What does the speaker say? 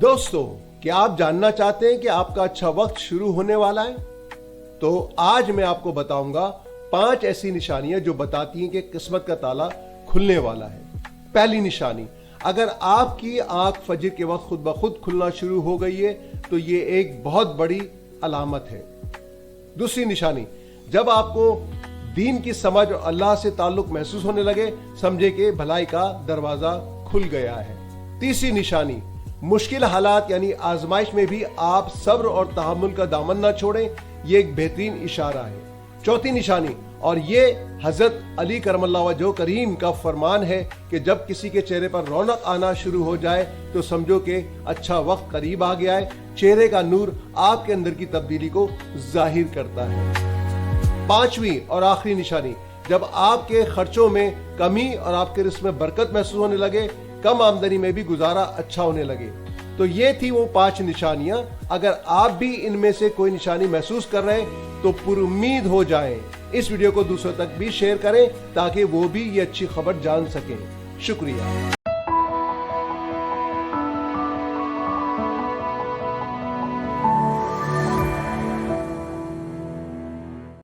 دوستو، کیا آپ جاننا چاہتے ہیں کہ آپ کا اچھا وقت شروع ہونے والا ہے؟ تو آج میں آپ کو بتاؤں گا 5 ایسی نشانیاں جو بتاتی ہیں کہ قسمت کا تالا کھلنے والا ہے۔ پہلی نشانی، اگر آپ کی آنکھ فجر کے وقت خود بخود کھلنا شروع ہو گئی ہے تو یہ ایک بہت بڑی علامت ہے۔ دوسری نشانی، جب آپ کو دین کی سمجھ اور اللہ سے تعلق محسوس ہونے لگے، سمجھے کہ بھلائی کا دروازہ کھل گیا ہے۔ تیسری نشانی، مشکل حالات یعنی آزمائش میں بھی آپ صبر اور تحمل کا دامن نہ چھوڑیں، یہ ایک بہترین اشارہ ہے۔ چوتھی نشانی، اور یہ حضرت علی کرم اللہ وجہہ کریم کا فرمان ہے کہ جب کسی کے چہرے پر رونق آنا شروع ہو جائے تو سمجھو کہ اچھا وقت قریب آ گیا ہے۔ چہرے کا نور آپ کے اندر کی تبدیلی کو ظاہر کرتا ہے۔ پانچویں اور آخری نشانی، جب آپ کے خرچوں میں کمی اور آپ کے رزق میں برکت محسوس ہونے لگے، کم آمدنی میں بھی گزارا اچھا ہونے لگے۔ تو یہ تھی وہ 5 نشانیاں۔ اگر آپ بھی ان میں سے کوئی نشانی محسوس کر رہے ہیں تو پر امید ہو جائیں۔ اس ویڈیو کو دوسروں تک بھی شیئر کریں تاکہ وہ بھی یہ اچھی خبر جان سکیں۔ شکریہ۔